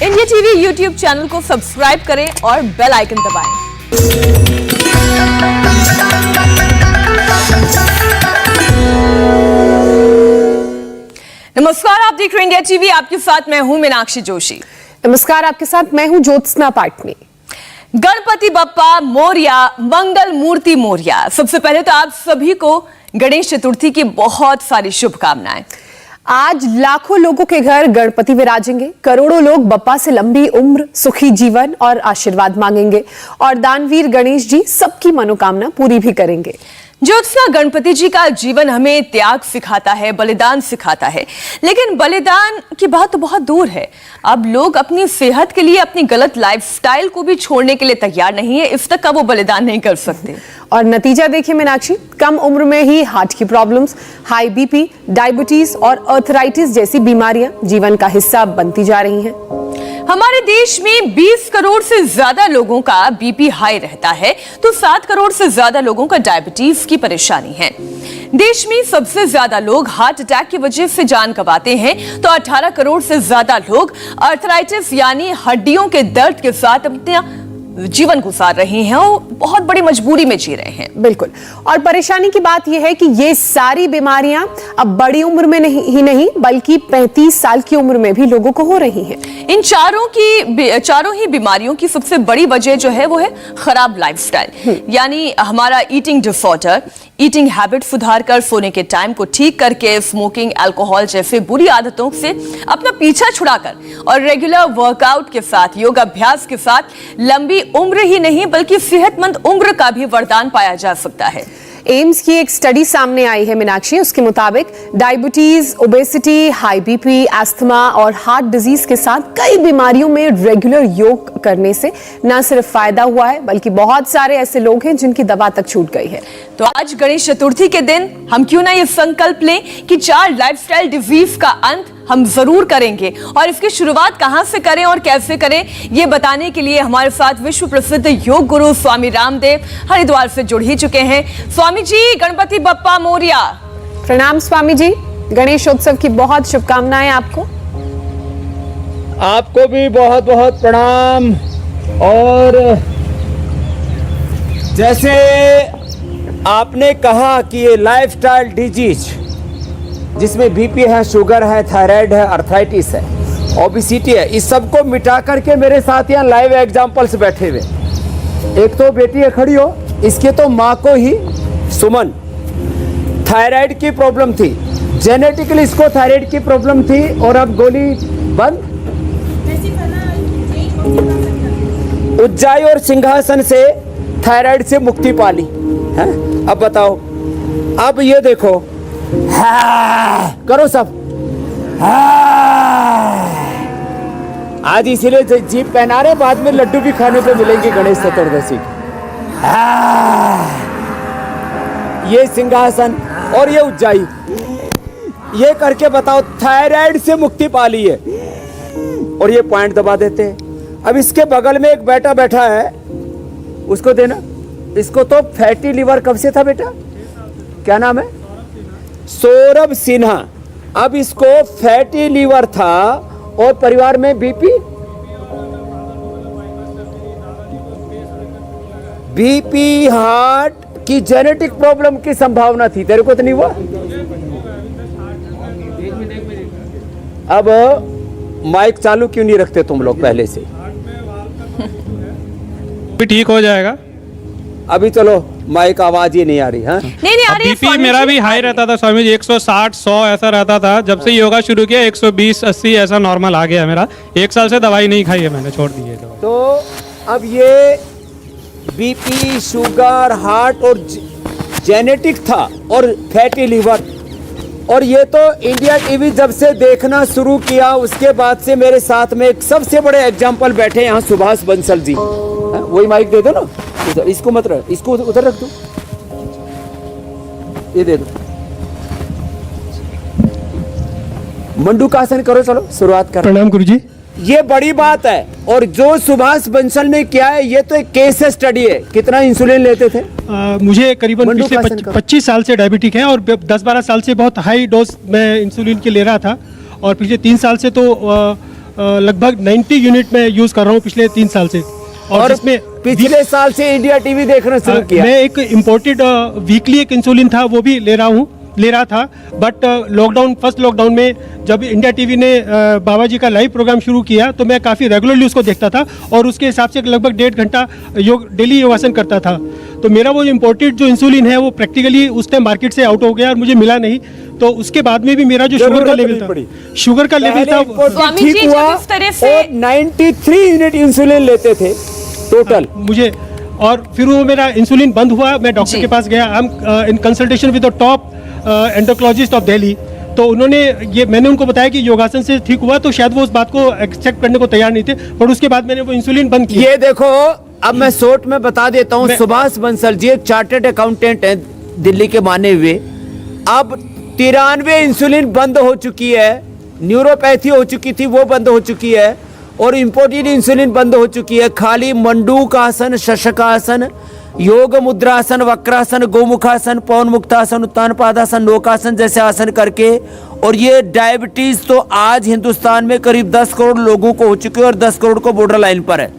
India TV YouTube channel को subscribe करें और बेल आइकन दबाएं। नमस्कार, आप देख रहे हैं इंडिया टीवी। आपके साथ मैं हूं मीनाक्षी जोशी। नमस्कार, आपके साथ मैं हूं ज्योत्सना पाटनी। गणपति बप्पा मोरया, मंगल मूर्ति मोरया। सबसे पहले तो आप सभी को गणेश चतुर्थी की बहुत सारी शुभकामनाएं। आज लाखों लोगों के घर गणपति विराजेंगे। करोड़ों लोग बप्पा से लंबी उम्र, सुखी जीवन और आशीर्वाद मांगेंगे और दानवीर गणेश जी सबकी मनोकामना पूरी भी करेंगे। ज्योत्सना, गणपति जी का जीवन हमें त्याग सिखाता है, बलिदान सिखाता है, लेकिन बलिदान की बात तो बहुत दूर है। अब लोग अपनी सेहत के लिए अपनी गलत लाइफस्टाइल को भी छोड़ने के लिए तैयार नहीं है। इस तक का वो बलिदान नहीं कर सकते। और नतीजा देखिए मीनाक्षी, कम उम्र में ही हार्ट की प्रॉब्लम्स, हाई बीपी, डायबिटीज और आर्थराइटिस जैसी बीमारियां जीवन का हिस्सा बनती जा रही हैं। हमारे देश में 20 करोड़ से ज्यादा लोगों का बीपी हाई रहता है, तो 7 करोड़ से ज्यादा लोगों का डायबिटीज की परेशानी है। देश में सबसे ज्यादा लोग हार्ट अटैक की वजह से जान गंवाते हैं, तो 18 करोड़ से ज्यादा लोग आर्थराइटिस यानी हड्डियों के दर्द के साथ अपना जीवन गुजार रहे हैं और बहुत बड़ी मजबूरी में जी रहे हैं। बिल्कुल, और परेशानी की बात यह है कि ये सारी बीमारियां अब बड़ी उम्र में नहीं बल्कि 35 साल की उम्र में भी लोगों को हो रही हैं। इन चारों ही बीमारियों की सबसे बड़ी वजह जो है वो है खराब लाइफस्टाइल, यानी हमारा ईटिंग डिसऑर्डर। ईटिंग हैबिट सुधार कर, सोने के टाइम को ठीक करके, स्मोकिंग, अल्कोहल जैसे बुरी आदतों से अपना पीछा छुड़ाकर और रेगुलर वर्कआउट के साथ, योग अभ्यास के साथ लंबी उम्र ही नहीं बल्कि सेहतमंद उम्र का भी वरदान पाया जा सकता है। एम्स की एक स्टडी सामने आई है मीनाक्षी। उसके मुताबिक diabetes, obesity, high BP, asthma और हार्ट डिजीज के साथ कई बीमारियों में रेगुलर योग करने से न सिर्फ फायदा हुआ है बल्कि बहुत सारे ऐसे लोग हैं जिनकी दवा तक छूट गई है। तो आज गणेश चतुर्थी के दिन हम क्यों ना ये संकल्प लें कि 4 लाइफस्टाइल डिजीज का अंत हम जरूर करेंगे। और इसकी शुरुआत कहां से करें और कैसे करें, ये बताने के लिए हमारे साथ विश्व प्रसिद्ध योग गुरु स्वामी रामदेव हरिद्वार से जुड़ ही चुके हैं। स्वामी जी, गणपति बप्पा मोरया। प्रणाम स्वामी जी, गणेशोत्सव की बहुत शुभकामनाएं आपको। आपको भी बहुत बहुत प्रणाम। और जैसे आपने कहा कि ये लाइफस्टाइल डिजीज जिसमें बीपी है, शुगर है, थायराइड है, आर्थराइटिस है, ओबेसिटी है, इस सब को मिटा करके मेरे साथ यहाँ लाइव एग्जांपल्स बैठे हुए। एक तो बेटी है खड़ी हो, इसके तो माँ को ही, सुमन, थायराइड की प्रॉब्लम थी, जेनेटिकली इसको थायराइड की प्रॉब्लम थी और अब गोली बंद। उज्जाई और सिंहासन से थायराइड से मुक्ति पाली है। अब बताओ, अब ये देखो, करो सब। आज इसीलिए जीप पहना रहे, बाद में लड्डू भी खाने को मिलेंगे गणेश चतुर्दशी की। ये सिंहासन और ये उज्जाई, ये करके बताओ थायराइड से मुक्ति पा ली है। और ये पॉइंट दबा देते हैं। अब इसके बगल में एक बेटा बैठा है, उसको देना। इसको तो फैटी लीवर कब से था बेटा, क्या नाम है? सौरभ सिन्हा। अब इसको फैटी लीवर था और परिवार में बीपी हार्ट की जेनेटिक प्रॉब्लम की संभावना थी। तेरे को तो नहीं हुआ? अब माइक चालू क्यों नहीं रखते तुम लोग पहले से? ठीक हो जाएगा। अभी चलो, माइक आवाज ही नहीं आ रही। हाँ, नहीं आ रही है। बीपी मेरा भी हाई रहता था स्वामी जी, 160 100 ऐसा रहता था। जब से योगा शुरू किया 120 80 ऐसा नॉर्मल आ गया मेरा। 1 साल से दवाई नहीं खाई है मैंने, छोड़ दी है दवाई। तो अब ये बीपी, शुगर, हार्ट और जेनेटिक था और फैटी लीवर। और ये तो इंडिया टीवी जब से देखना शुरू किया उसके बाद से मेरे साथ में एक सबसे बड़े एग्जाम्पल बैठे यहाँ सुभाष बंसल जी। वही माइक दे दो ना, इसको मत रख, इसको उधर रख दो, ये दे दो। मंडूकासन करो, चलो शुरुआत करो। प्रणाम गुरुजी। ये बड़ी बात है। और जो सुभाष बंसल ने किया है, ये तो एक केस स्टडी है। कितना इंसुलिन लेते थे? मुझे करीबन पिछले 25 साल से डायबिटिक है और 10-12 साल से बहुत हाई डोज में इंसुलिन के ले रहा था। और पिछले 3 साल से तो लगभग 90 यूनिट में यूज़ कर रहा हूँ पिछले 3 साल से। और इसमें पिछले साल से इंडिया टीवी देखना शुरू किया। मैं एक इम्पोर्टेड वीकली एक इंसुलिन था वो भी ले रहा था, बट फर्स्ट लॉकडाउन में जब इंडिया टीवी ने बाबा जी का लाइव प्रोग्राम शुरू किया तो मैं काफ़ी रेगुलरली उसको देखता था और उसके हिसाब से लगभग 1.5 घंटा डेली योगासन करता था। तो मेरा वो इम्पोर्टेड जो इंसुलिन है वो प्रैक्टिकली उस टाइम मार्केट से आउट हो गया और मुझे मिला नहीं। तो उसके बाद में भी मेरा जो शुगर का लेवल था स्वामी जी जब इस तरह से 93 यूनिट इंसुलिन लेते थे टोटल मुझे, और फिर वो मेरा इंसुलिन बंद हुआ। मैं डॉक्टर के पास गया, I am in consultation with the top endocrinologist of Delhi. तो मैंने उनको बताया कि योगासन से ठीक हुआ, तो शायद वो उस बात को एक्सेप्ट करने को तैयार नहीं थे, पर उसके बाद मैंने वो इंसुलिन बंद किया। ये देखो, अब मैं शॉर्ट में बता देता हूँ। सुभाष बंसल जी एक चार्टर्ड अकाउंटेंट है दिल्ली के माने हुए। अब 93 इंसुलिन बंद हो चुकी है, न्यूरोपैथी हो चुकी थी वो बंद हो चुकी है, और इम्पोर्टेड इंसुलिन बंद हो चुकी है। खाली मंडूकासन, शशकासन, योग मुद्रासन, वक्रासन, गोमुखासन, पवन मुक्तासन, उत्तान पादासन, नौकासन जैसे आसन करके। और ये डायबिटीज तो आज हिंदुस्तान में करीब 10 करोड़ लोगों को हो चुकी है और 10 करोड़ को बॉर्डर लाइन पर है।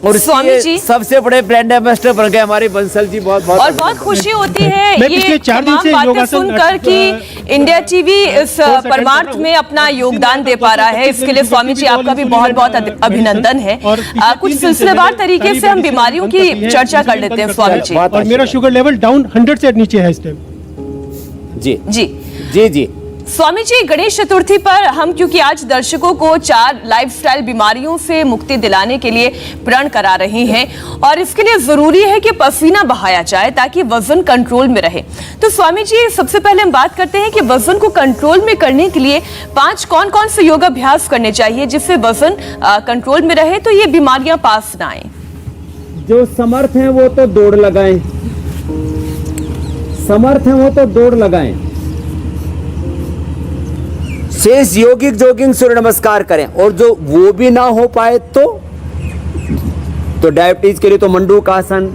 और स्वामी जी सबसे बड़े ब्रांड एम्बेसडर बन गए हमारे बंसल जी। बहुत और बहुत खुशी होती है मैं ये पिछले 4 दिन से तमाम बातें योगासन सुनकर कि इंडिया टीवी इस परमार्थ में अपना योगदान दे पा रहा है। इसके लिए स्वामी जी आपका भी बहुत बहुत अभिनंदन है। कुछ सिलसिलेवार तरीके से हम बीमारियों की चर्चा कर लेते हैं स्वामी जी। और मेरा शुगर लेवल डाउन 100 से नीचे है इस टाइम। जी जी जी जी स्वामी जी, गणेश चतुर्थी पर हम क्योंकि आज दर्शकों को 4 लाइफस्टाइल बीमारियों से मुक्ति दिलाने के लिए प्रण करा रहे हैं और इसके लिए जरूरी है कि पसीना बहाया जाए ताकि वजन कंट्रोल में रहे। तो स्वामी जी, सबसे पहले हम बात करते हैं कि वजन को कंट्रोल में करने के लिए 5 कौन-कौन से योगाभ्यास करने चाहिए जिससे वजन कंट्रोल में रहे, तो ये बीमारियां पास ना आए। जो समर्थ हैं वो तो दौड़ लगाएं, समर्थ हैं वो तो दौड़ लगाएं। शेष योगिक जोगिंग सूर्य नमस्कार करें। और जो वो भी ना हो पाए तो डायबिटीज के लिए तो मंडूकासन,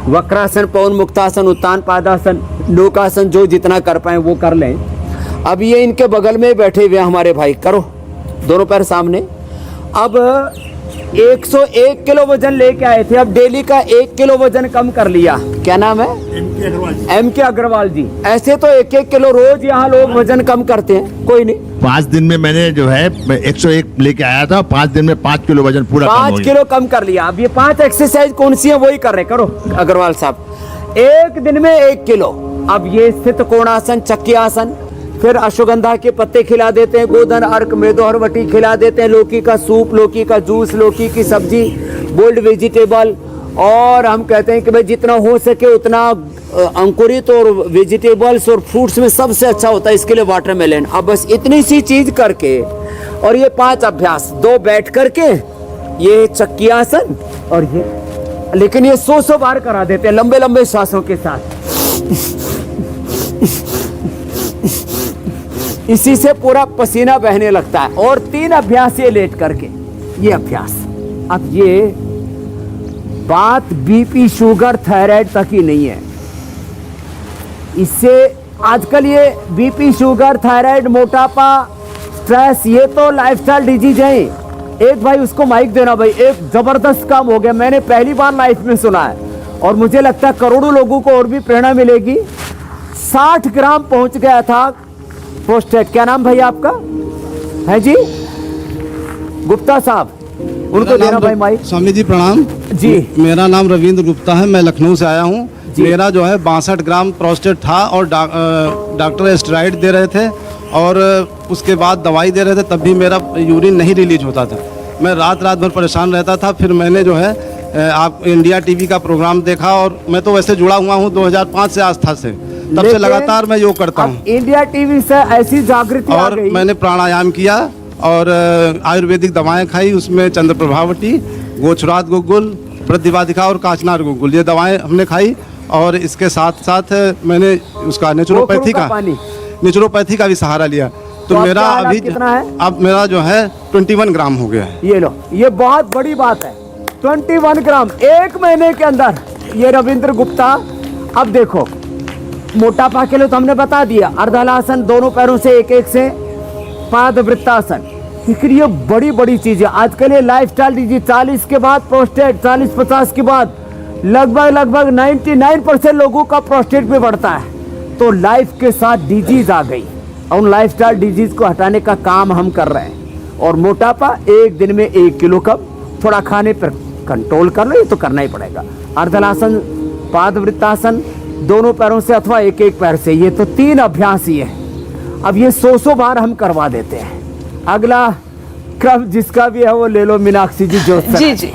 वक्रासन, पवन मुक्तासन, उत्तान पादासन, नौकासन जो जितना कर पाए वो कर लें। अब ये इनके बगल में बैठे हुए हमारे भाई, करो दोनों पैर सामने। अब 101 किलो वजन लेके आए थे, अब डेली का 1 किलो वजन कम कर लिया। क्या नाम है? एम के अग्रवाल जी। ऐसे तो 1-1 किलो रोज यहाँ लोग वजन कम करते हैं, कोई नहीं। 5 दिन में मैंने जो है 101 लेके आया था, 5 दिन में 5 किलो वजन पूरा 5 किलो कम कर लिया। अब ये 5 एक्सरसाइज कौन सी है वही कर रहे, करो अग्रवाल साहब। 1 दिन में 1 किलो। अब ये स्थित कोणासन, चक्की आसन, फिर अश्वगंधा के पत्ते खिला देते हैं, गोधन, अर्क, मेदोहरवटी खिला देते हैं, लौकी का सूप, लौकी का जूस, लौकी की सब्जी, बोल्ड वेजिटेबल। और हम कहते हैं कि भाई जितना हो सके उतना अंकुरित और वेजिटेबल्स और फ्रूट्स में सबसे अच्छा होता है इसके लिए वाटरमेलन। अब बस इतनी सी चीज करके और ये 5 अभ्यास, 2 बैठ करके, ये चक्की आसन और ये, लेकिन ये 100 बार करा देते हैं लंबे लंबे श्वासों के साथ। इसी से पूरा पसीना बहने लगता है। और 3 अभ्यास ये लेट करके, ये अभ्यास। अब ये बात बीपी, शुगर, थायराइड तक ही नहीं है। इससे आजकल ये बीपी, शुगर, थायराइड, मोटापा, स्ट्रेस, ये तो लाइफस्टाइल डिजीज है। एक भाई उसको माइक देना भाई, एक जबरदस्त काम हो गया, मैंने पहली बार लाइफ में सुना है और मुझे लगता है करोड़ों लोगों को और भी प्रेरणा मिलेगी। 60 ग्राम पहुंच गया था प्रोस्टेट। क्या नाम भाई आपका है जी? गुप्ता साहब, उनको देना भाई माइक। स्वामी जी प्रणाम जी। मेरा नाम रविंद्र गुप्ता है, मैं लखनऊ से आया हूँ। मेरा जो है 62 ग्राम प्रोस्टेट था और डॉक्टर स्टेरॉइड दे रहे थे और उसके बाद दवाई दे रहे थे, तब भी मेरा यूरिन नहीं रिलीज होता था। मैं रात भर परेशान रहता था। फिर मैंने जो है आप इंडिया टीवी का प्रोग्राम देखा और मैं तो वैसे जुड़ा हुआ हूँ 2005 से आस्था से, तब से लगातार मैं योग करता हूँ। इंडिया टीवी से ऐसी जागृति आ और गई। मैंने प्राणायाम किया और आयुर्वेदिक दवाएं खाई, उसमें चंद्र प्रभावटी, गोछरात गुग्गुल, प्रतिवादिका और काचनार गुग्गुल, ये दवाएं हमने खाई। और इसके साथ साथ मैंने उसका नेचुरोपैथी का भी सहारा लिया। तो मेरा अभी कितना है? अब मेरा जो है 21 ग्राम हो गया है। ये लो, ये बहुत बड़ी बात है, 21 ग्राम 1 महीने के अंदर। ये रविंद्र गुप्ता। अब देखो, मोटापा के लिए तो हमने बता दिया, अर्धहलासन, दोनों पैरों से एक से, पाद वृत्तासन, लेकिन ये बड़ी बड़ी चीजें आजकल ये लाइफस्टाइल डिजीज 40 के बाद प्रोस्टेट, 40-50 के बाद लगभग 99% लोगों का प्रोस्टेट भी बढ़ता है। तो लाइफ के साथ डिजीज आ गई और उन लाइफस्टाइल डिजीज को हटाने का काम हम कर रहे हैं। और मोटापा एक दिन में 1 किलो कम, थोड़ा खाने पर कंट्रोल कर लो, ये तो करना ही पड़ेगा। अर्धलासन, पादवृत्तासन, दोनों पैरों से अथवा एक पैर से, ये तो 3 अभ्यास ही है। अब ये 100 बार हम करवा देते हैं। अगला क्रम जिसका भी है वो ले लो मीनाक्षी जी। जो जी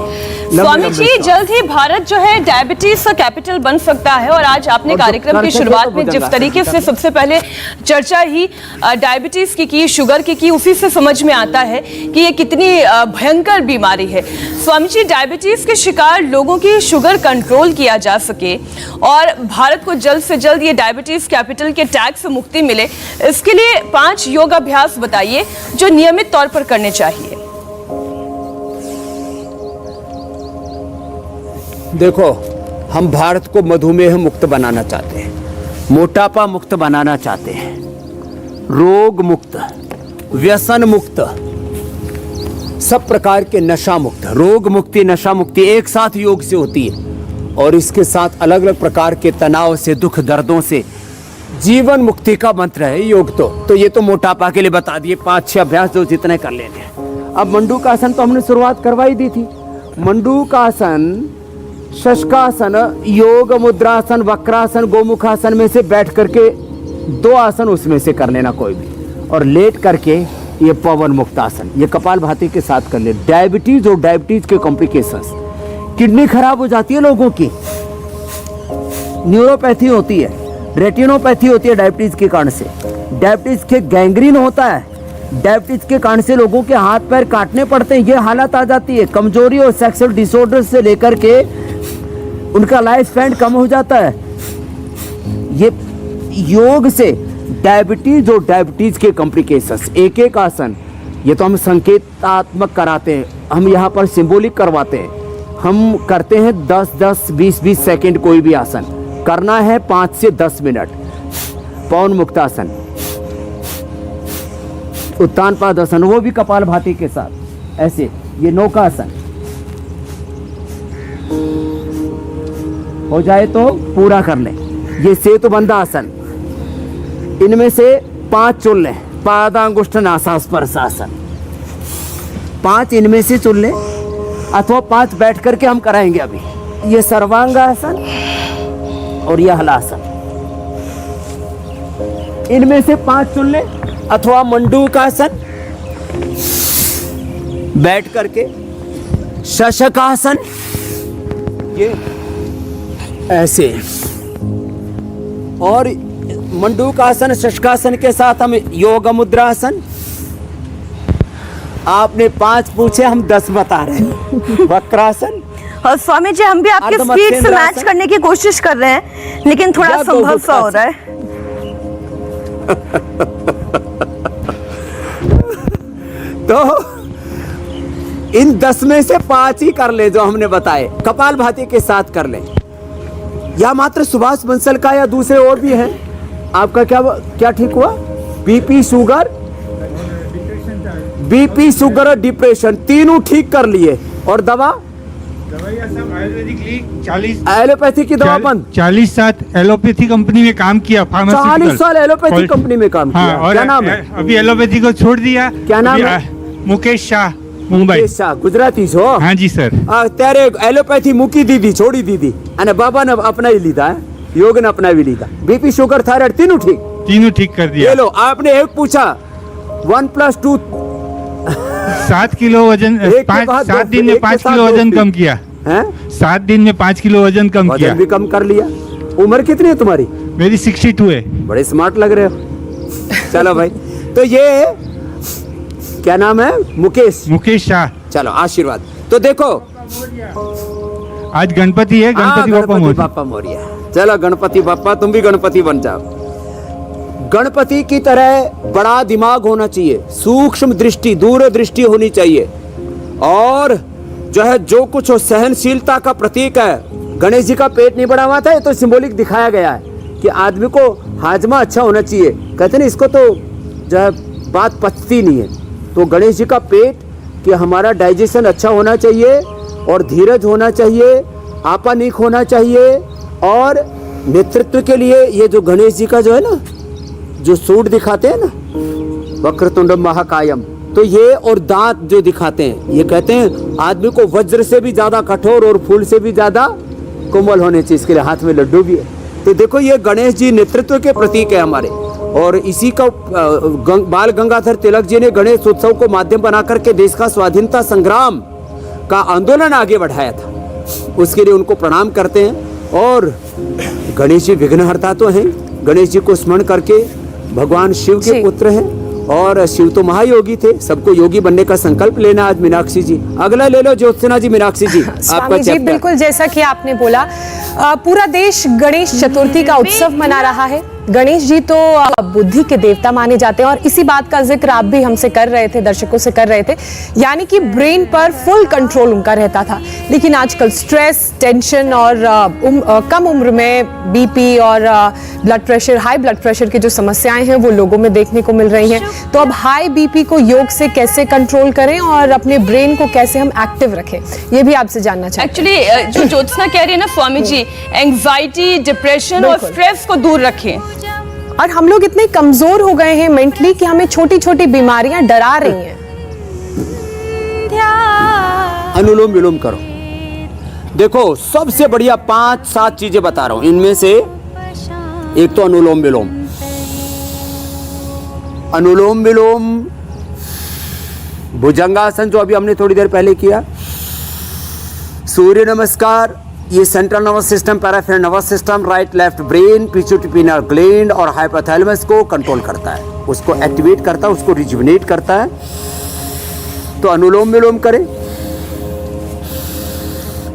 स्वामी जी, जल्द ही भारत जो है डायबिटीज का कैपिटल बन सकता है। और आज आपने कार्यक्रम की शुरुआत में जिस तरीके से सबसे पहले चर्चा ही डायबिटीज की शुगर की, उसी से समझ में आता है कि ये कितनी भयंकर बीमारी है। स्वामी जी, डायबिटीज के शिकार लोगों की शुगर कंट्रोल किया जा सके और भारत को जल्द से जल्द ये डायबिटीज कैपिटल के टैग से मुक्ति मिले, इसके लिए 5 योग अभ्यास बताइए जो नियमित तौर पर करने चाहिए। देखो, हम भारत को मधुमेह मुक्त बनाना चाहते हैं, मोटापा मुक्त बनाना चाहते हैं, रोग मुक्त, व्यसन मुक्त, सब प्रकार के नशा मुक्त। रोग मुक्ति, नशा मुक्ति एक साथ योग से होती है और इसके साथ अलग अलग प्रकार के तनाव से, दुख दर्दों से जीवन मुक्ति का मंत्र है योग। तो ये तो मोटापा के लिए बता दिए 5-6 अभ्यास जो जितने कर लेते हैं। अब मंडूकासन तो हमने शुरुआत करवाई दी थी। मंडूकासन, शशकासन, योग मुद्रासन, वक्रासन, गोमुखासन में से बैठ करके 2 आसन उसमें से कर लेना कोई भी, और लेट करके ये पवन मुक्तासन, ये कपालभाति के साथ कर ले। डायबिटीज और डायबिटीज के कॉम्प्लिकेशंस, किडनी खराब हो जाती है लोगों की, न्यूरोपैथी होती है, रेटिनोपैथी होती है डायबिटीज के कारण से, डायबिटीज के गैंग्रीन होता है, डायबिटीज के कारण से लोगों के हाथ पैर काटने पड़ते हैं, ये हालत आ जाती है। कमजोरी और सेक्सुअल डिसऑर्डर से लेकर के उनका लाइफ स्पैन कम हो जाता है। ये योग से डायबिटीज और डायबिटीज के कॉम्प्लिकेशंस, एक आसन, ये तो हम संकेतात्मक कराते हैं, हम यहाँ पर सिंबॉलिक करवाते हैं। हम करते हैं 10-10, 20-20 सेकेंड कोई भी आसन करना है, 5 से 10 मिनट। पवन मुक्तासन, उत्तान पादासन, वो भी कपालभाति के साथ ऐसे। ये नौकासन हो जाए तो पूरा कर लें। ये सेतुबंध आसन, इनमें से 5 चुन लें। पादांगुष्ठ नासास्पर्शासन, 5 इनमें से चुन लें, अथवा 5 बैठ करके हम कराएंगे अभी। ये सर्वांगासन और यह हलासन, इनमें से 5 चुन लें, अथवा मंडूकासन बैठ करके, शशकासन ये ऐसे, और मंडूकासन शशकासन के साथ हम योग मुद्रासन। आपने 5 पूछे, हम 10 बता रहे हैं। वक्रासन, और स्वामी जी हम भी आपके स्पीड से मैच करने की कोशिश कर रहे हैं, लेकिन थोड़ा संभव सा हो रहा है। तो इन 10 में से 5 ही कर ले जो हमने बताए। कपालभाति के साथ कर लें, या मात्र सुभाष बंसल का, या दूसरे और भी हैं। आपका क्या ठीक हुआ? बीपी शुगर और डिप्रेशन, तीनों ठीक कर लिए। और दवा आयुर्वेदिक ली 40, एलोपैथी की दवा बंद। 40 साल एलोपैथी कंपनी में काम किया, 40 साल एलोपैथी कंपनी में काम किया। और क्या नाम है? अभी एलोपैथी को छोड़ दिया। क्या नाम है? मुकेश शाह, मुंबई। शाह, गुजराती हो? हाँ जी सर। तेरे एलोपैथी मुकी दीदी, छोड़ी दीदी, अने बाबा ने अपना ही लीधा है, योग ने अपना भी लीधा। बीपी शुगर थायराइड तीनों ठीक कर दिया। ये लो, आपने एक पूछा 1+2 7 किलो वजन, 7 दिन में 5 किलो वजन कम किया है। 7 दिन में 5 किलो वजन कम किया, भी कम कर लिया। उम्र कितनी है तुम्हारी? मेरी 62 है। बड़े स्मार्ट लग रहे हो। चलो भाई, तो ये क्या नाम है? मुकेश शाह। चलो आशीर्वाद। तो देखो, आज गणपति है, गणपति बापा मोरिया। चलो गणपति बापा, तुम भी गणपति बन जाओ। गणपति की तरह बड़ा दिमाग होना चाहिए, सूक्ष्म दृष्टि, दूरदृष्टि होनी चाहिए, और जो है जो कुछ हो सहनशीलता का प्रतीक है। गणेश जी का पेट नहीं बढ़ा हुआ था, ये तो सिंबॉलिक दिखाया गया है कि आदमी को हाजमा अच्छा होना चाहिए। कहते नहीं इसको तो जो है बात पचती नहीं है, तो गणेश जी का पेट कि हमारा डाइजेशन अच्छा होना चाहिए और धीरज होना चाहिए, आपानिक होना चाहिए, और नेतृत्व के लिए ये जो गणेश जी का जो है ना, जो सूट दिखाते हैं ना, वक्रतुंड महाकायम, तो ये और दांत जो दिखाते हैं, ये कहते हैं आदमी को वज्र से भी ज्यादा कठोर और फूल से भी ज्यादा कोमल होने चाहिए, इसके लिए हाथ में लड्डू भी है। तो देखो ये गणेश जी नेतृत्व के प्रतीक है हमारे, और इसी का बाल गंगाधर तिलक जी ने गणेश उत्सव को माध्यम बना करके देश का स्वाधीनता संग्राम का आंदोलन आगे बढ़ाया था, उसके लिए उनको प्रणाम करते हैं। और गणेश जी विघ्नहर्ता तो हैं, गणेश जी को स्मरण करके भगवान शिव के पुत्र हैं, और शिव तो महायोगी थे, सबको योगी बनने का संकल्प लेना। आज मीनाक्षी जी अगला ले लो, ज्योत्सना जी, मीनाक्षी जी आपका जी बिल्कुल, जैसा कि आपने बोला पूरा देश गणेश चतुर्थी का उत्सव मना रहा है। गणेश जी तो बुद्धि के देवता माने जाते हैं, और इसी बात का जिक्र आप भी हमसे कर रहे थे, दर्शकों से कर रहे थे, यानी कि ब्रेन पर फुल कंट्रोल उनका रहता था। लेकिन आजकल स्ट्रेस, टेंशन और कम उम्र में बीपी और blood pressure, high blood pressure की जो समस्याएं हैं वो लोगों में देखने को मिल रही हैं। तो अब हाई बीपी को योग से कैसे कंट्रोल करें और अपने ब्रेन को कैसे हम एक्टिव रखें, ये भी आपसे जानना चाहते हैं। एक्चुअली जो ज्योत्सना कह रही है ना स्वामी जी, एंजाइटी, डिप्रेशन और स्ट्रेस को दूर रखें। और हम लोग इतने कमजोर हो गए हैं मेंटली कि हमें छोटी छोटी बीमारियां डरा रही हैं। अनुलोम विलोम करो। देखो सबसे बढ़िया 5-7 चीजें बता रहा हूं, इनमें से एक तो अनुलोम विलोम। अनुलोम विलोम, भुजंगासन जो अभी हमने थोड़ी देर पहले किया, सूर्य नमस्कार, ये central nervous system, peripheral nervous system, right left brain, pituitary gland और हाइपोथैलेमस को कंट्रोल करता है, उसको एक्टिवेट करता है, उसको रिजुविनेट करता है। तो अनुलोम विलोम करें,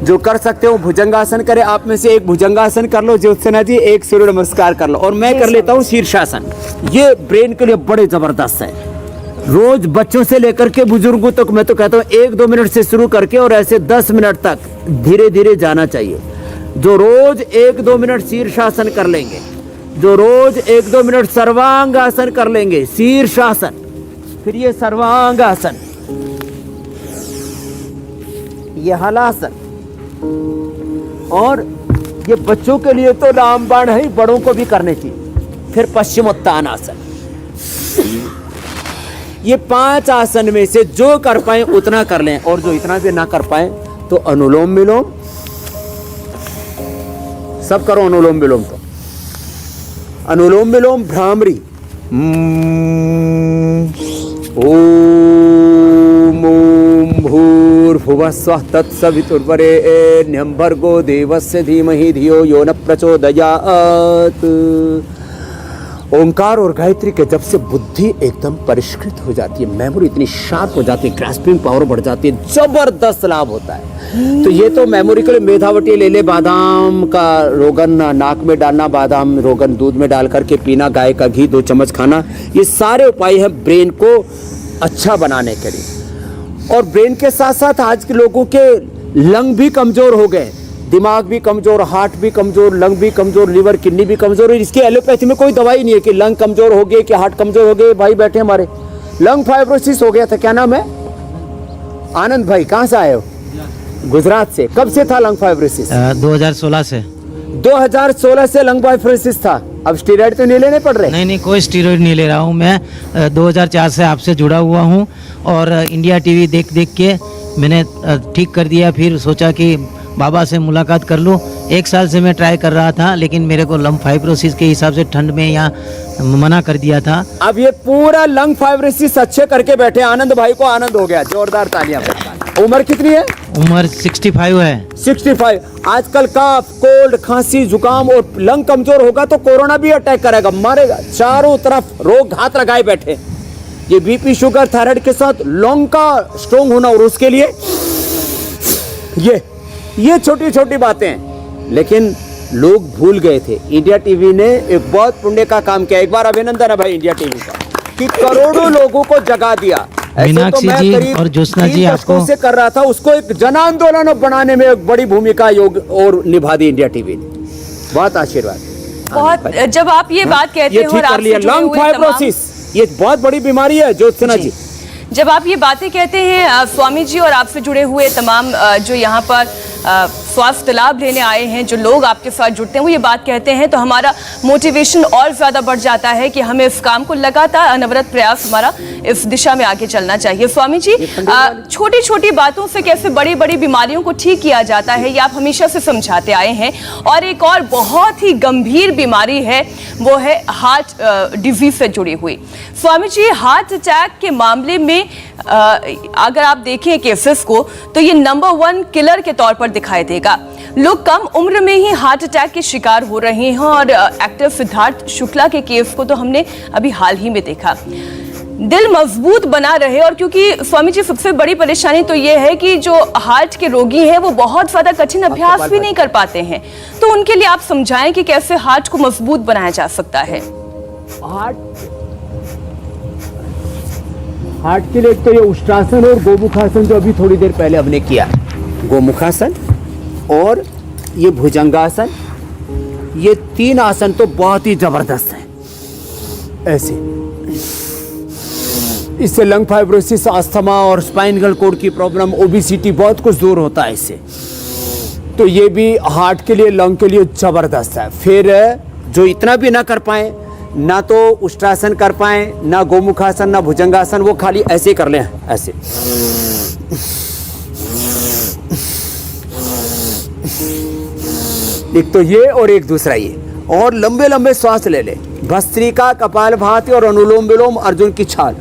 जो कर सकते हो भुजंगासन करें। आप में से एक भुजंगासन कर लो ज्योत्सना जी, एक सूर्य नमस्कार कर लो, और मैं कर लेता हूं शीर्षासन। ये ब्रेन के लिए बड़े जबरदस्त है। रोज बच्चों से लेकर के बुजुर्गों तक मैं तो कहता हूँ 1-2 मिनट से शुरू करके और ऐसे 10 मिनट तक धीरे धीरे जाना चाहिए। जो रोज 1-2 मिनट शीर्षासन कर लेंगे, जो रोज 1-2 मिनट सर्वांगासन कर लेंगे, शीर्षासन, फिर ये सर्वांगासन, ये हलासन, और ये बच्चों के लिए तो रामबाण है, बड़ों को भी करने चाहिए। फिर पश्चिमोत्तानासन। ये 5 आसन में से जो कर पाए उतना कर लें, और जो इतना भी ना कर पाए तो अनुलोम विलोम सब करो। अनुलोम विलोम तो अनुलोम विलोम भ्रामरी, ओम ओम भूर्भुवः स्वः तत्सवितुर्वरेण्यं भर्गो देवस्य धीमहि धियो यो न प्रचोदयात्। ओंकार और गायत्री के जब से बुद्धि एकदम परिष्कृत हो जाती है, मेमोरी इतनी शार्प हो जाती है, ग्रास्पिंग पावर बढ़ जाती है, जबरदस्त लाभ होता है। तो ये तो मेमोरी के लिए मेधावटी ले ले, बादाम का रोगन नाक में डालना, बादाम रोगन दूध में डाल करके पीना, गाय का घी 2 चम्मच खाना, ये सारे उपाय हैं ब्रेन को अच्छा बनाने के लिए। और ब्रेन के साथ साथ आज के लोगों के लंग भी कमजोर हो गए, दिमाग भी कमजोर, हार्ट भी कमजोर, लंग भी कमजोर, लिवर किडनी भी कमजोर है। इसकी एलोपैथी में कोई दवाई नहीं है कि लंग कमजोर हो गए कि हार्ट कमजोर हो गए। भाई बैठे हमारे लंग फाइब्रोसिस हो गया था, क्या नाम है? आनंद भाई, कहाँ से आए हो? गुजरात से। कब से था लंग फाइब्रोसिस? 2016 से। 2016 से लंग फाइब्रोसिस था। अब स्टीरॉइड तो नहीं लेने पड़ रहे? नहीं, कोई स्टीरॉइड नहीं ले रहा हूँ मैं। 2004 से आपसे जुड़ा हुआ हूँ, और इंडिया टीवी देख देख के मैंने ठीक कर दिया। फिर सोचा कि बाबा से मुलाकात कर लूँ। 1 साल से मैं ट्राई कर रहा था, लेकिन मेरे को लंग फाइब्रोसिस के हिसाब से ठंड में यहाँ मना कर दिया था। अब ये पूरा लंग फाइब्रोसिस अच्छे करके बैठे आनंद भाई को आनंद हो गया। जोरदार तालियां। उम्र कितनी है? उम्र 65 है। 65। आजकल कफ, कोल्ड, खांसी, जुकाम और लंग कमजोर होगा तो कोरोना भी अटैक करेगा, मारेगा। चारों तरफ रोग घात लगाए बैठे। ये बीपी, शुगर, थायराइड के साथ लंग का स्ट्रॉन्ग होना, और उसके लिए ये छोटी छोटी बातें हैं, लेकिन लोग भूल गए थे। इंडिया टीवी ने एक बहुत पुण्य का काम किया। एक बार अभिनंदन है भाई इंडिया टीवी का, कि करोड़ों लोगों को जगा दिया। मीनाक्षी तो जी और ज्योत्सना जी आपको से कर रहा था, उसको एक जन आंदोलन बनाने में एक बड़ी भूमिका योग और निभा दी इंडिया टीवी ने। बहुत आशीर्वाद। बहुत जब आप ये बात कहते ये हो, ठीक कर लिया। लंग फाइब्रोसिस ये बहुत बड़ी बीमारी है ज्योत्सना जी। जब आप ये बातें कहते हैं स्वामी जी और आपसे जुड़े हुए तमाम जो यहाँ पर स्वास्थ्य लाभ लेने आए हैं, जो लोग आपके साथ जुड़ते हैं, वो ये बात कहते हैं, तो हमारा मोटिवेशन और ज़्यादा बढ़ जाता है कि हमें इस काम को लगातार अनवरत प्रयास हमारा इस दिशा में आगे चलना चाहिए। स्वामी जी, छोटी छोटी बातों से कैसे बड़ी बड़ी बीमारियों को ठीक किया जाता है, ये आप हमेशा से समझाते आए हैं। और एक और बहुत ही गंभीर बीमारी है, वो है हार्ट डिजीज से जुड़ी हुई। स्वामी जी, हार्ट अटैक के मामले में अगर आप देखें केसेस को, तो ये नंबर 1 किलर के तौर पर दिखाई देगा। लोग कम उम्र में ही हार्ट अटैक के शिकार हो रहे हैं और एक्टर सिद्धार्थ शुक्ला के केस को तो हमने अभी हाल ही में देखा। दिल मजबूत बना रहे, और क्योंकि स्वामी जी सबसे बड़ी परेशानी तो ये है कि जो हार्ट के रोगी हैं वो बहुत ज्यादा कठिन अभ्यास भी नहीं कर पाते हैं, तो उनके लिए आप समझाएं कि कैसे हार्ट को मजबूत बनाया जा सकता है। हार्ट के लिए एक तो ये उष्ट्रासन और गोमुखासन जो अभी थोड़ी देर पहले हमने किया, गोमुखासन और ये भुजंगासन, ये 3 आसन तो बहुत ही जबरदस्त है। ऐसे इससे लंग फाइब्रोसिस, अस्थमा और स्पाइनल कोड की प्रॉब्लम, ओबेसिटी, बहुत कुछ दूर होता है इससे। तो ये भी हार्ट के लिए, लंग के लिए जबरदस्त है। फिर जो इतना भी ना कर पाए, ना तो उष्ट्रासन कर पाए, ना गोमुखासन, ना भुजंगासन, वो खाली ऐसे कर लें, ऐसे एक तो ये और एक दूसरा ये, और लंबे लंबे श्वास ले ले। भस्त्रिका, कपालभाति और अनुलोम विलोम, अर्जुन की छाल।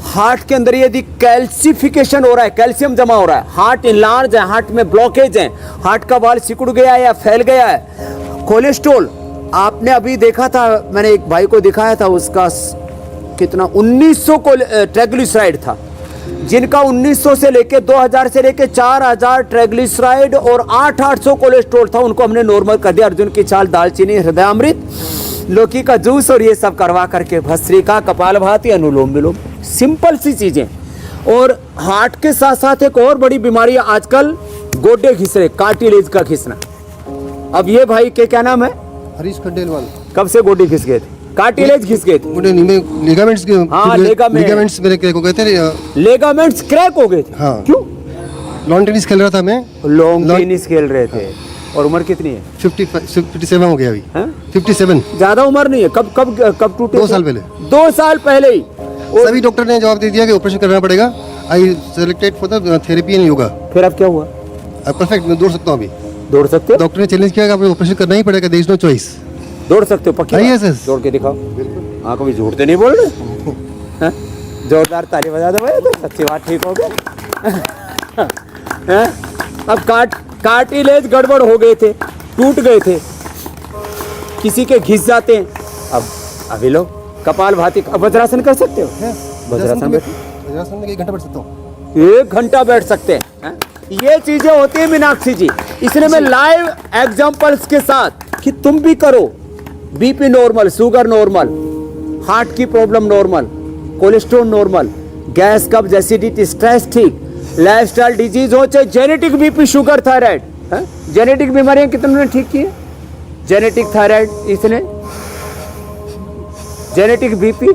हार्ट के अंदर यदि कैल्सिफिकेशन हो रहा है, कैल्शियम जमा हो रहा है, हार्ट इनलार्ज है, हार्ट में ब्लॉकेज है, हार्ट का वाल्व सिकुड़ गया है या फैल गया है, कोलेस्ट्रॉल, आपने अभी देखा था, मैंने एक भाई को दिखाया था, उसका कितना 1900 को ट्राइग्लिसराइड था, जिनका 1900 से लेके 2000 से लेके 4000 ट्राइग्लिसराइड और 800 कोलेस्ट्रॉल था, उनको हमने नॉर्मल कर दिया। अर्जुन की छाल, दालचीनी, हृदयामृत, लौकी का जूस और ये सब करवा करके, भस्त्रिका, कपालभाति, अनुलोम विलोम, सिंपल सी चीजें। और हार्ट के साथ साथ एक और बड़ी बीमारी है आजकल, गोडे घिस रहे, कार्टिलेज का घिसना। अब ये भाई के क्या नाम है? हरीश खंडेलवाल। कब से गोडे घिस गए थे? कार्टिलेज घिस गए थे। मुझे लिगामेंट्स के, हाँ, लिगामेंट्स मेरे क्रैक हो गए थे। लिगामेंट्स क्रैक हो गए थे? हाँ। क्यों? लॉन टेनिस खेल रहा था मैं। लॉन्ग टेनिस खेल रहे थे। और उम्र कितनी है? 57 हो गया अभी। 57। ज्यादा उम्र नहीं है। कब टूटे? 2 साल पहले। 2 साल पहले ही सभी डॉक्टर ने जवाब दे दिया कि ऑपरेशन करना पड़ेगा। I selected for the therapy and yoga. फिर अब क्या हुआ? परफेक्ट, मैं दौड़ सकता हूँ अभी। दौड़ सकते हो? डॉक्टर ने चैलेंज किया कि आपको ऑपरेशन करना ही पड़ेगा, देयर इज नो चॉइस। दौड़ सकते हो पक्की? Yes yes. दौड़ के दिखाओ। आंखों में झूठ तो नहीं बोल रहे? जोरदार ताली बजा दो भाई, तो सच्ची बात ठीक हो गई। अब कार्टिलेज गड़बड़ हो गए थे, टूट गए थे, किसी के घिस जाते हैं। अब अभी लोग कपालभाति, वज्रासन कर सकते हो? वज्रासन में 1 घंटा बैठ सकता हूँ। 1 घंटा बैठ सकते हैं। ये चीजें होती है मीनाक्षी जी, इसलिए मैं लाइव एग्जांपल्स के साथ कि तुम भी करो। BP normal, sugar normal, heart की problem normal, cholesterol normal, gas, कब्ज, एसिडिटी, स्ट्रेस ठीक, लाइफस्टाइल डिजीज हो, चाहे genetic BP, sugar, thyroid, genetic बीमारियां कितने ने ठीक की है? जेनेटिक थायराइड, इसने जेनेटिक बीपी,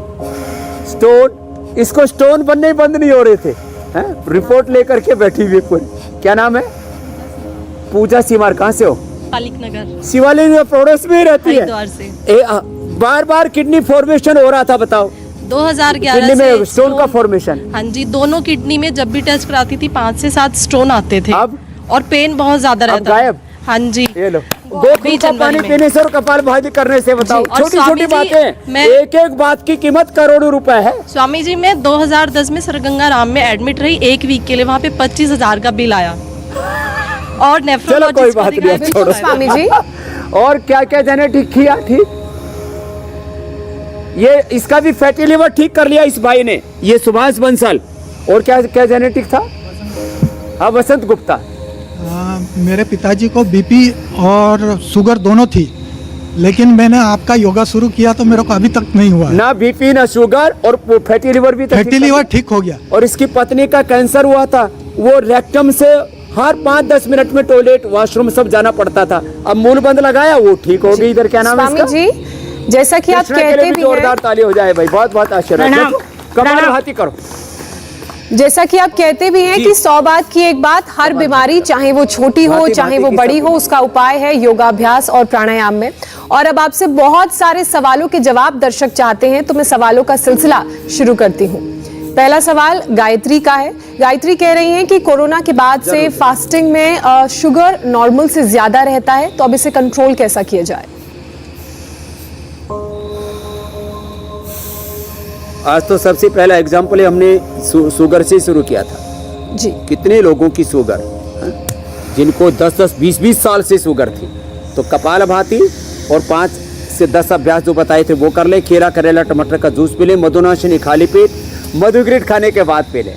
स्टोन, इसको स्टोन बनने ही बंद नहीं हो रहे थे, रिपोर्ट लेकर के बैठी हुई पूरी। क्या नाम है? पूजा सीमार। कहाँ से हो? पालिक नगर। शिवालिक में पड़ोस में ही रहती है। हरिद्वार से। बार बार किडनी फॉर्मेशन हो रहा था, बताओ। 2011 किडनी में से स्टोन का फॉर्मेशन। हाँ जी, दोनों किडनी में जब भी टेस्ट कराती थी 5 से 7 स्टोन आते थे। अब? और पेन बहुत ज्यादा रहता था। गायब? हाँ जी। ये लो, 2 का पानी पीने से और कपालभाति करने से, बताओ। छोटी छोटी बातें, एक एक बात की कीमत करोड़ों रुपए है। स्वामी जी, मैं 2010 में सरगंगा राम में एडमिट रही 1 वीक के लिए, वहाँ पे 25,000 का बिल आया। और चलो कोई बात नहीं, छोड़ो स्वामी जी। और क्या क्या जेनेटिक किया? ठीक, ये इसका भी फैटी लिवर ठीक कर लिया इस भाई ने, ये सुभाष बंसल। और क्या क्या जेनेटिक था? हाँ, वसंत गुप्ता। मेरे पिताजी को बीपी और शुगर दोनों थी, लेकिन मैंने आपका योगा शुरू किया तो मेरे को अभी तक नहीं हुआ। ना बीपी ना शुगर, और फैटी लिवर भी। फैटी लिवर ठीक हो गया। और इसकी पत्नी का कैंसर हुआ था, वो रेक्टम से हर 5-10 मिनट में टॉयलेट, वॉशरूम सब जाना पड़ता था। अब मूल बंद लगाया, वो ठीक हो गई। इधर क्या नाम है इसका? स्वामी जी, जैसा कि आप कहते भी हैं, जोरदार ताली हो जाए भाई, बहुत बहुत आशीर्वाद। कपालभाति करो। जैसा कि आप कहते भी हैं कि 100 बात की एक बात, हर बीमारी चाहे वो छोटी हो चाहे वो बड़ी हो, उसका उपाय है योगाभ्यास और प्राणायाम में। और अब आपसे बहुत सारे सवालों के जवाब दर्शक चाहते हैं, तो मैं सवालों का सिलसिला शुरू करती हूँ। पहला सवाल गायत्री का है। गायत्री कह रही हैं कि कोरोना के बाद से फास्टिंग में शुगर नॉर्मल से ज्यादा रहता है, तो अब इसे कंट्रोल कैसा किया जाए? आज तो सबसे पहला एग्जाम्पल है, हमने शुगर से शुरू किया था जी। कितने लोगों की शुगर, जिनको 10-10, 20-20 साल से शुगर थी, तो कपालभाति और 5 से 10 अभ्यास जो बताए थे वो कर ले। खीरा, करेला, टमाटर का जूस पी ले। मधुनाशिनी खाली पेट, मधुग्रीट खाने के बाद पी ले।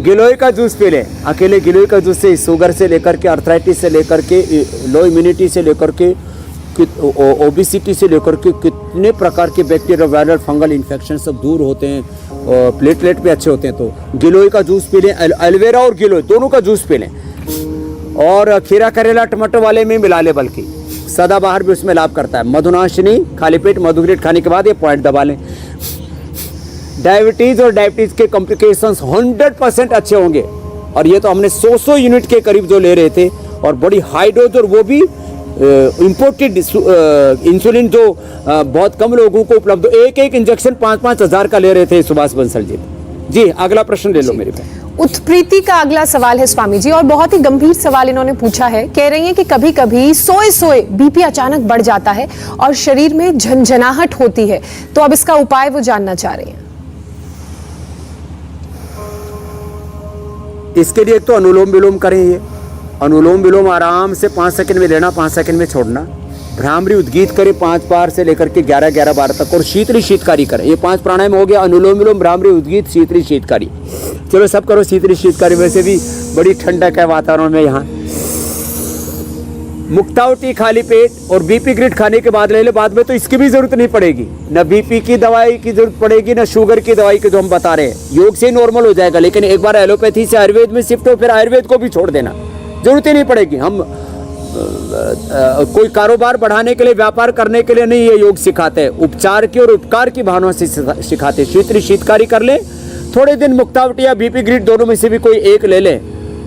गिलोय का जूस पी ले। अकेले गिलोय का जूस से शुगर से लेकर के अर्थराइटिस से लेकर के लो इम्यूनिटी से लेकर के ओबेसिटी से लेकर के कितने प्रकार के बैक्टीरिया, वायरल, फंगल इन्फेक्शन सब दूर होते हैं, प्लेटलेट भी अच्छे होते हैं। तो गिलोय का जूस पी लें, एलोवेरा और गिलोय दोनों का जूस पी लें, और खीरा, करेला, टमाटर वाले में मिला ले, बल्कि सदाबहार भी उसमें लाभ करता है। मधुनाशिनी खाली पेट, मधुग्रीट खाने के बाद ये पॉइंट दबा लें। डायबिटीज और डायबिटीज के कॉम्प्लिकेशंस 100% अच्छे होंगे, और ये तो हमने 100 यूनिट के करीब जो ले रहे थे, और बड़ी हाई डोज, और वो भी इम्पोर्टेड इंसुलिन जो बहुत कम लोगों को उपलब्ध, एक इंजेक्शन 5-5 हज़ार का ले रहे थे सुभाष बंसल जी। जी अगला प्रश्न ले लो मेरे पास। उत्प्रीति का अगला सवाल है स्वामी जी, और बहुत ही गंभीर सवाल इन्होंने पूछा है। कह रही हैं कि कभी कभी सोए बीपी अचानक बढ़ जाता है और शरीर में झंझनाहट होती है, तो अब इसका उपाय वो जानना चाह रही हैं। इसके लिए तो अनुलोम विलोम करें। ये अनुलोम विलोम आराम से 5 सेकंड में लेना, 5 सेकंड में छोड़ना। भ्रामरी उद्गीत करें 5 बार से लेकर के 11-11 बार तक, और शीतली शीतकारी करें। ये 5 प्राणायाम हो गया, अनुलोम विलोम, भ्रामरी उद्गीत, शीतली शीतकारी। चलो सब करो शीतली शीतकारी, वैसे भी बड़ी ठंडक है वातावरण में यहाँ। मुक्तावती खाली पेट और बीपी ग्रिड खाने के बाद ले ले, बाद में तो इसकी भी जरूरत नहीं पड़ेगी, न बीपी की दवाई की जरूरत पड़ेगी, न शुगर की दवाई की, जो हम बता रहे हैं। योग से नॉर्मल हो जाएगा, लेकिन एक बार एलोपैथी से आयुर्वेद में शिफ्ट हो, फिर आयुर्वेद को भी छोड़ देना, जरूरत ही नहीं पड़ेगी। हम कोई कारोबार बढ़ाने के लिए, व्यापार करने के लिए नहीं ये योग सिखाते हैं, उपचार की और उपकार की भावना से सिखाते हैं। शीतली शीतकारी कर ले, थोड़े दिन मुक्तावटी या बीपी ग्रिड दोनों में से भी कोई एक ले लें,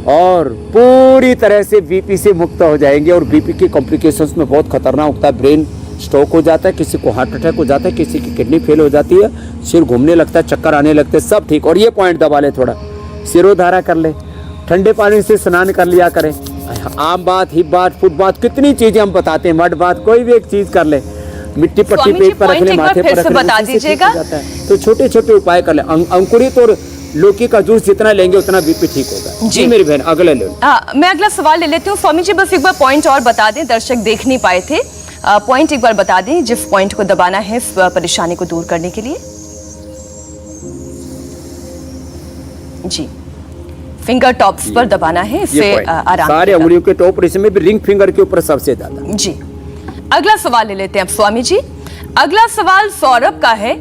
और पूरी तरह से बीपी से मुक्त हो जाएंगे। और बीपी की कॉम्प्लिकेशंस में बहुत खतरनाक होता है, ब्रेन स्ट्रोक हो जाता है, किसी को हार्ट अटैक हो जाता है, किसी की किडनी फेल हो जाती है, सिर घूमने लगता है, चक्कर आने लगते हैं, सब ठीक। और ये पॉइंट दबा ले, थोड़ा सिरोधारा कर ले, ठंडे पानी से स्नान कर लिया करें। आम बात, हिप बात, फुट बात, कितनी चीजें हम बताते हैं, मड बात, कोई भी एक चीज कर ले। मिट्टी पट्टी पेट पर रख ले, माथे पर रख ले, बता दीजिएगा। तो छोटे छोटे उपाय कर ले। अंकुरित और लौकी का जूस जितना लेंगे उतना बीपी ठीक होगा। जी मेरी बहन अगले ले। मैं अगला सवाल ले लेती हूँ। स्वामी जी बस एक बार पॉइंट और बता दें, दर्शक देख नहीं पाए थे, पॉइंट एक बार बता दें जिस पॉइंट को दबाना है इस परेशानी को दूर करने के लिए। जी फिंगर टॉप्स पर दबाना है, इससे आराम। सारे उंगलियों के टॉप, और इसमें भी रिंग फिंगर के ऊपर सबसे ज्यादा। जी अगला सवाल ले लेते हैं अब स्वामी जी। अगला सवाल सौरभ का है,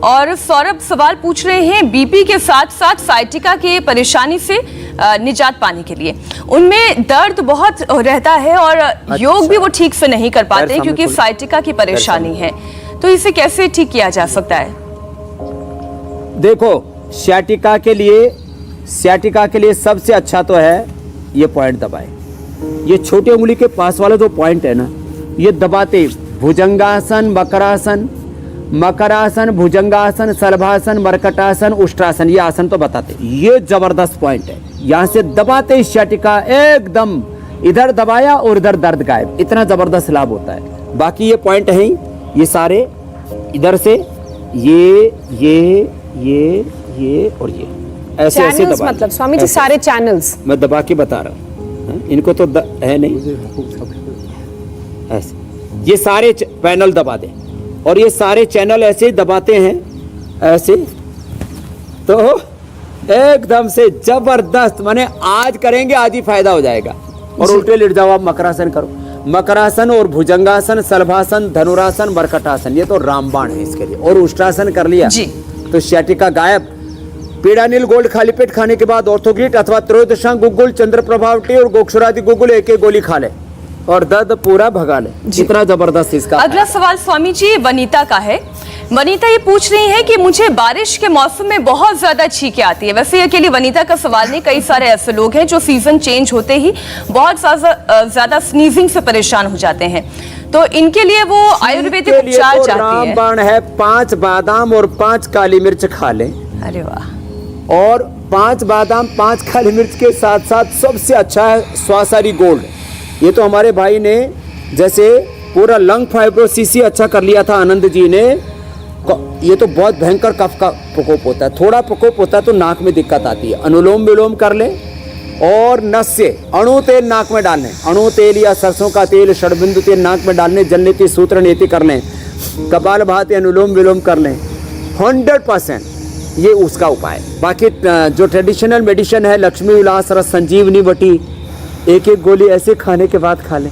और सौरभ सवाल पूछ रहे हैं बीपी के साथ साथ साइटिका के परेशानी से निजात पाने के लिए। उनमें दर्द बहुत रहता है और योग भी वो ठीक से नहीं कर पाते क्योंकि साइटिका की परेशानी है, तो इसे कैसे ठीक किया जा सकता है? देखो सियाटिका के लिए सबसे अच्छा तो है ये पॉइंट दबाए। ये छोटी उंगली के पास वाला जो पॉइंट है ना, ये दबाते भुजंगासन, मकरासन, भुजंगासन, सलभासन, मरकटासन, उष्ट्रासन, ये आसन तो बताते। ये जबरदस्त पॉइंट है, यहाँ से दबाते सियाटिका एकदम इधर दबाया और इधर दर्द गायब, इतना जबरदस्त लाभ होता है। बाकी ये पॉइंट है ये सारे इधर से ये और ये ऐसे ऐसे दबा, मतलब स्वामी जी सारे चैनल्स मैं दबा के बता रहा हूँ, इनको तो है नहीं, ऐसे ये सारे पैनल दबा दे, और ये सारे चैनल ऐसे दबाते हैं ऐसे, तो एकदम से जबरदस्त, माने आज करेंगे आज ही फायदा हो जाएगा। और उल्टे लेट जाओ, आप मकरासन करो, मकरासन और भुजंगासन, सलभासन, धनुरासन, मरकटासन, ये तो रामबाण है इसके लिए। और उष्ट्रासन कर लिया तो सियाटिका गायब। पीड़ानील गोल्ड खाली पेट खाने के बाद ऑर्थोग्रिट अथवा त्रयोदशांग गुग्गुल, चंद्र प्रभावटी और गोक्षरादि गुग्गुल एक गोली खा ले और दर्द पूरा भगा ले, इतना जबरदस्त इसका। अगला सवाल स्वामी जी वनीता का है। वनीता ये पूछ रही है कि मुझे बारिश के मौसम में बहुत ज्यादा छींकें आती है। वैसे ये अकेली वनीता का सवाल नहीं, कई सारे ऐसे लोग हैं जो सीजन चेंज होते ही बहुत ज्यादा स्नीजिंग से परेशान हो जाते हैं, तो इनके लिए वो आयुर्वेदिक उपचार चाहती है। रामबाण है, 5 बादाम और 5 काली मिर्च खा लें। अरे वाह। और 5 बादाम 5 काली मिर्च के साथ साथ सबसे अच्छा है स्वासारी गोल्ड। ये तो हमारे भाई ने जैसे पूरा लंग फाइब्रोसिस ही अच्छा कर लिया था आनंद जी ने। ये तो बहुत भयंकर कफ का प्रकोप होता है, थोड़ा प्रकोप होता है तो नाक में दिक्कत आती है। अनुलोम विलोम कर लें और नस से अणु तेल नाक में डालने, अणु तेल या सरसों का तेल षडबिंदु तेल नाक में डालने, जलनेति सूत्र नीति कर लें, कपालभाति अनुलोम विलोम कर लें, 100% ये उसका उपाय। बाकी जो ट्रेडिशनल मेडिसिन है, लक्ष्मी विलास रस, संजीवनी बटी, एक गोली ऐसे खाने के बाद खा लें।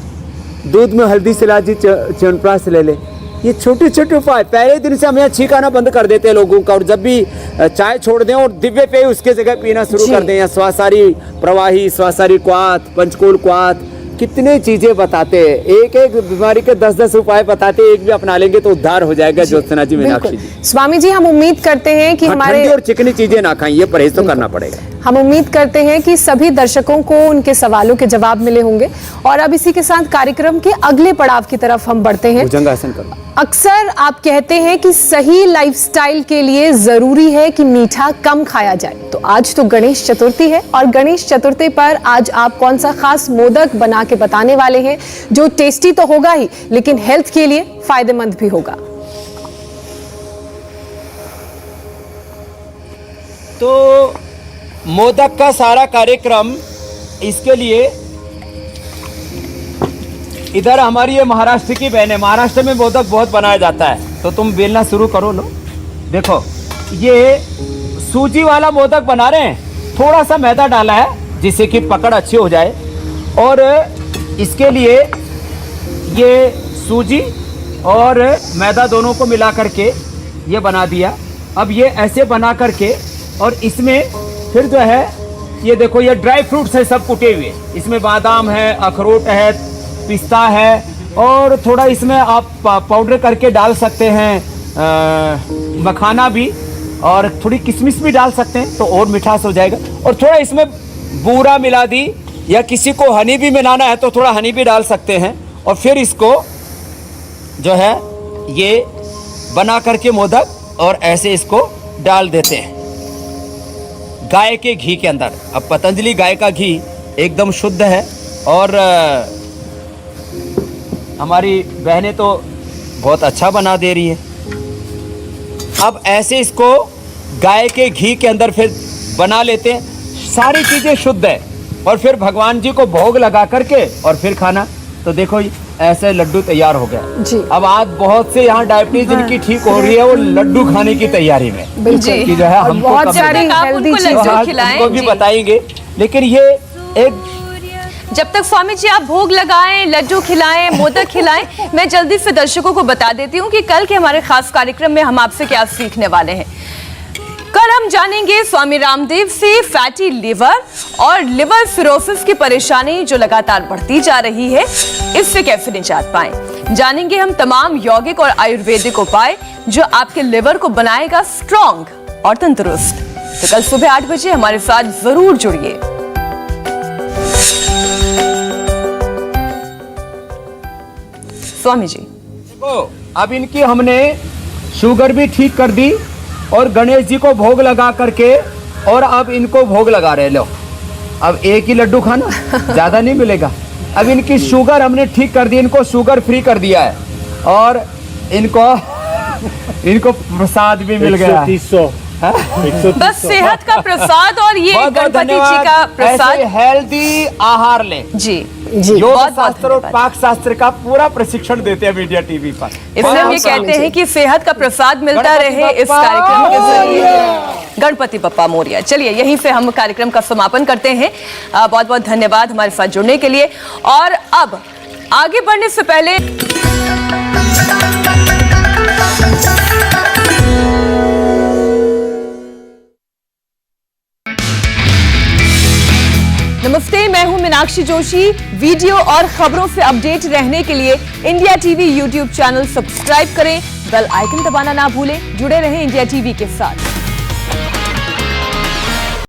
दूध में हल्दी सिलाजी च्यवनप्राश ले लें। ये छोटे छोटे उपाय पहले दिन से हम यहाँ छींक आना बंद कर देते हैं लोगों का, और जब भी चाय छोड़ दें और दिव्य पेय उसके जगह पीना शुरू कर दें, या स्वासारी प्रवाही, स्वासारी क्वाथ, पंचकूल क्वाथ, कितने चीजें बताते हैं। एक एक बीमारी के 10-10 उपाय बताते हैं, एक भी अपना लेंगे तो उद्धार हो जाएगा। ज्योत्सना जी, मीनाक्षी जी। स्वामी जी, हम उम्मीद करते हैं कि हमारे ठंडी और चिकनी चीजें ना खाएं, ये परहेज तो करना पड़ेगा। हम उम्मीद करते हैं कि सभी दर्शकों को उनके सवालों के जवाब मिले होंगे। और अब इसी के साथ कार्यक्रम के अगले पड़ाव की तरफ हम बढ़ते हैं। भुजंगासन करो। अक्सर आप कहते हैं कि सही लाइफस्टाइल के लिए जरूरी है कि मीठा कम खाया जाए, तो आज तो गणेश चतुर्थी है, और गणेश चतुर्थी पर आज आप कौन सा खास मोदक बना के बताने वाले हैं जो टेस्टी तो होगा ही लेकिन हेल्थ के लिए फायदेमंद भी होगा? तो मोदक का सारा कार्यक्रम, इसके लिए इधर हमारी ये महाराष्ट्र की बहन है, महाराष्ट्र में मोदक बहुत बनाया जाता है, तो तुम बेलना शुरू करो। लो देखो, ये सूजी वाला मोदक बना रहे हैं, थोड़ा सा मैदा डाला है जिससे कि पकड़ अच्छी हो जाए, और इसके लिए ये सूजी और मैदा दोनों को मिला करके ये बना दिया। अब ये ऐसे बना करके, और इसमें फिर जो है ये देखो, ये ड्राई फ्रूट्स है सब कुटे हुए, इसमें बादाम है, अखरोट है, पिस्ता है, और थोड़ा इसमें आप पाउडर करके डाल सकते हैं मखाना भी, और थोड़ी किशमिश भी डाल सकते हैं तो और मिठास हो जाएगा। और थोड़ा इसमें बूरा मिला दी, या किसी को हनी भी मिलाना है तो थोड़ा हनी भी डाल सकते हैं। और फिर इसको जो है ये बना करके मोदक, और ऐसे इसको डाल देते हैं गाय के घी के अंदर। अब पतंजलि गाय का घी एकदम शुद्ध है, और हमारी बहनें तो बहुत अच्छा बना दे रही है। अब ऐसे इसको गाय के घी के अंदर फिर बना लेते हैं, सारी चीज़ें शुद्ध है, और फिर भगवान जी को भोग लगा करके और फिर खाना। तो देखो ऐसे लड्डू तैयार हो गया जी। अब आज बहुत से यहाँ डायबिटीज जिनकी ठीक हो रही है, वो लड्डू खाने की तैयारी में कि जो है हमको बहुत सारी हेल्दी चीजें उनको भी बताएंगे। लेकिन ये एक, जब तक स्वामी जी आप भोग लगाएं, लड्डू खिलाएं, मोदक खिलाएं, मैं जल्दी से दर्शकों को बता देती हूँ कि कल के हमारे खास कार्यक्रम में हम आपसे क्या सीखने वाले हैं। कल हम जानेंगे स्वामी रामदेव से फैटी लिवर और लिवर सिरोसिस की परेशानी जो लगातार बढ़ती जा रही है, इससे कैसे निजात पाएं। जानेंगे हम तमाम यौगिक और आयुर्वेदिक उपाय जो आपके लिवर को बनाएगा स्ट्रॉन्ग और तंदुरुस्त। तो कल सुबह 8 बजे हमारे साथ जरूर जुड़िए। स्वामी जी, देखो अब इनकी हमने शुगर भी ठीक कर दी, और गणेश जी को भोग लगा करके, और अब इनको भोग लगा रहे। लो, अब एक ही लड्डू खाना, ज्यादा नहीं मिलेगा। अब इनकी शुगर हमने ठीक कर दी, इनको शुगर फ्री कर दिया है, और इनको प्रसाद भी मिल गया। 300 बस सेहत का प्रसाद, और ये गणपति जी का प्रसाद। हेल्दी आहार लें जी जी, योग शास्त्र और पाक शास्त्र का पूरा प्रशिक्षण देते हैं मीडिया टीवी पर। इसलिए हम ये कहते हैं कि सेहत का प्रसाद मिलता रहे इस कार्यक्रम के जरिए। गणपति बप्पा मोरिया। चलिए यहीं से हम कार्यक्रम का समापन करते हैं। बहुत बहुत धन्यवाद हमारे साथ जुड़ने के लिए। और अब आगे बढ़ने से पहले नमस्ते, मैं हूं मीनाक्षी जोशी। वीडियो और खबरों से अपडेट रहने के लिए India TV YouTube channel subscribe करें, बेल आइकन दबाना ना भूलें। जुड़े रहें इंडिया टीवी के साथ।